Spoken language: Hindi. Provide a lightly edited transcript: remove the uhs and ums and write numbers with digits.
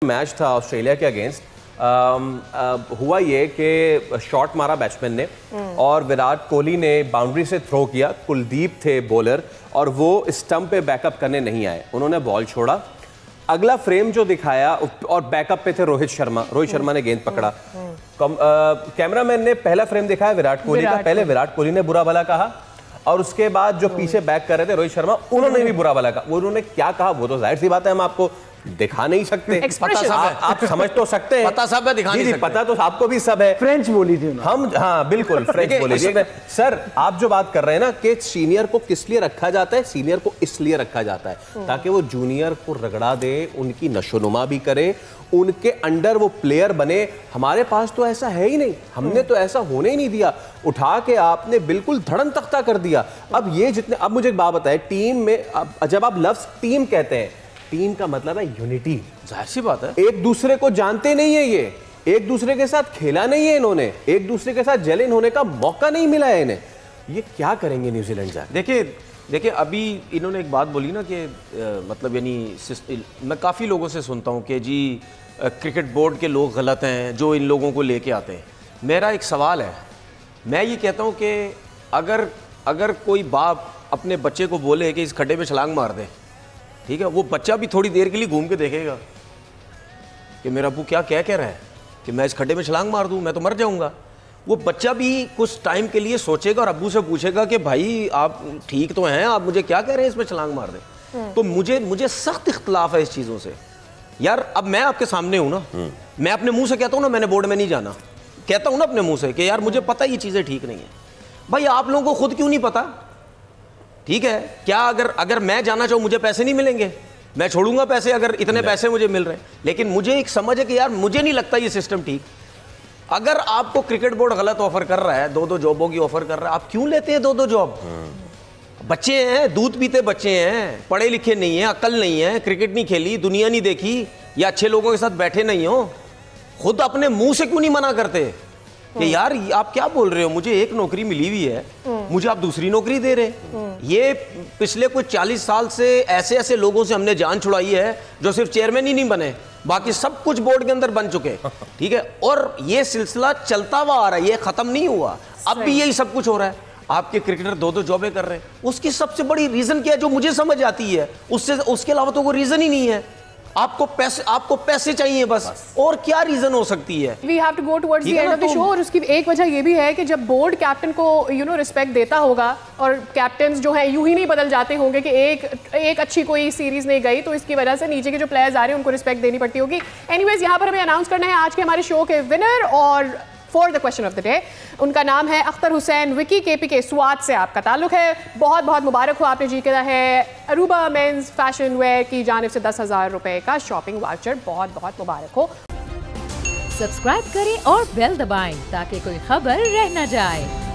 मैच था ऑस्ट्रेलिया के अगेंस्ट हुआ ये कि शॉट मारा बैट्समैन ने और विराट कोहली ने बाउंड्री से थ्रो किया। कुलदीप थे बॉलर और वो स्टंप पे बैकअप करने नहीं आए, उन्होंने बॉल छोड़ा। अगला फ्रेम जो दिखाया और बैकअप पे थे रोहित शर्मा ने गेंद पकड़ा। कैमरामैन ने पहला फ्रेम दिखाया विराट कोहली का, पहले विराट कोहली ने बुरा भला कहा और उसके बाद जो पीछे बैक कर रहे थे रोहित शर्मा, उन्होंने भी बुरा भला कहा। वो उन्होंने क्या कहा वो तो जाहिर सी बात है, हम आपको दिखा नहीं सकते, आप समझ तो सकते हैं, पता सब है, दिखा नहीं सकते। पता तो आपको भी सब है। फ्रेंच बोली थी हम, हाँ बिल्कुल फ्रेंच बोली थी। सर आप जो बात कर रहे हैं ना कि सीनियर को किस लिए रखा जाता है, सीनियर को इसलिए रखा जाता है ताकि वो जूनियर को रगड़ा दे, उनकी नशोनुमा भी करे, उनके अंडर वो प्लेयर बने। हमारे पास तो ऐसा है ही नहीं, हमने तो ऐसा होने ही नहीं दिया। उठा के आपने बिल्कुल धड़न तख्ता कर दिया। अब ये जितने, अब मुझे एक बात बताए, टीम में जब आप लफ्ज टीम कहते हैं, टीम का मतलब है यूनिटी। जाहिर सी बात है, एक दूसरे को जानते नहीं है, ये एक दूसरे के साथ खेला नहीं है, इन्होंने एक दूसरे के साथ जेलिन होने का मौका नहीं मिला है इन्हें। ये क्या करेंगे न्यूजीलैंड जाके? देखिए अभी इन्होंने एक बात बोली ना कि मतलब यानी मैं काफ़ी लोगों से सुनता हूँ कि जी क्रिकेट बोर्ड के लोग गलत हैं जो इन लोगों को लेके आते हैं। मेरा एक सवाल है, मैं ये कहता हूँ कि अगर कोई बाप अपने बच्चे को बोले कि इस खड्डे में छलांग मार दे, ठीक है, वो बच्चा भी थोड़ी देर के लिए घूम के देखेगा कि मेरा अब्बू क्या कह रहा है कि मैं इस खड्डे में छलांग मार दूं, मैं तो मर जाऊंगा। वो बच्चा भी कुछ टाइम के लिए सोचेगा और अब्बू से पूछेगा कि भाई आप ठीक तो हैं, आप मुझे क्या कह रहे हैं इसमें छलांग मार दें। तो मुझे सख्त इख्तलाफ है इस चीज़ों से यार। अब मैं आपके सामने हूं ना, मैं अपने मुंह से कहता हूं ना मैंने बोर्ड में नहीं जाना, कहता हूं ना अपने मुंह से कि यार मुझे पता ये चीज़ें ठीक नहीं है। भाई आप लोगों को खुद क्यों नहीं पता? ठीक है, क्या अगर मैं जाना चाहूँ मुझे पैसे नहीं मिलेंगे? मैं छोड़ूंगा पैसे अगर इतने पैसे मुझे मिल रहे हैं। लेकिन मुझे एक समझ है कि यार मुझे नहीं लगता ये सिस्टम ठीक। अगर आपको क्रिकेट बोर्ड गलत ऑफर कर रहा है, दो जॉबों की ऑफर कर रहा है, आप क्यों लेते हैं दो जॉब? बच्चे हैं, दूध पीते बच्चे हैं, पढ़े लिखे नहीं है, अक्ल नहीं है, क्रिकेट नहीं खेली, दुनिया नहीं देखी, या अच्छे लोगों के साथ बैठे नहीं हो, खुद अपने मुंह से क्यों नहीं मना करते कि यार आप क्या बोल रहे हो, मुझे एक नौकरी मिली हुई है, मुझे आप दूसरी नौकरी दे रहे। ये पिछले कुछ 40 साल से ऐसे लोगों से हमने जान छुड़ाई है जो सिर्फ चेयरमैन ही नहीं बने, बाकी सब कुछ बोर्ड के अंदर बन चुके। ठीक है, और ये सिलसिला चलता हुआ आ रहा है, ये खत्म नहीं हुआ, अब भी यही सब कुछ हो रहा है। आपके क्रिकेटर दो जॉबें कर रहे हैं, उसकी सबसे बड़ी रीजन क्या है जो मुझे समझ आती है, उसके अलावा तो कोई रीजन ही नहीं है। आपको पैसे चाहिए बस, और क्या रीजन हो सकती है? We have to go towards the end of the show। और उसकी एक वजह ये भी है कि जब बोर्ड कैप्टन को रिस्पेक्ट देता होगा और कैप्टन जो है यूं ही नहीं बदल जाते होंगे कि एक अच्छी कोई सीरीज नहीं गई तो इसकी वजह से नीचे के जो प्लेयर्स आ रहे हैं उनको रिस्पेक्ट देनी पड़ती होगी। एनीवेज, यहाँ पर हमें अनाउंस करना है आज के हमारे शो के विनर और for the question of the day. उनका नाम है अख्तर हुसैन विकी। KPK स्वाद से आपका ताल्लुक है, बहुत बहुत मुबारक हो, आपने जीता है अरूबा मेंस फैशन वेयर की जानिब से 10,000 रुपए का शॉपिंग वाउचर। बहुत बहुत मुबारक हो। सब्सक्राइब करें और बेल दबाएं ताकि कोई खबर रह न जाए।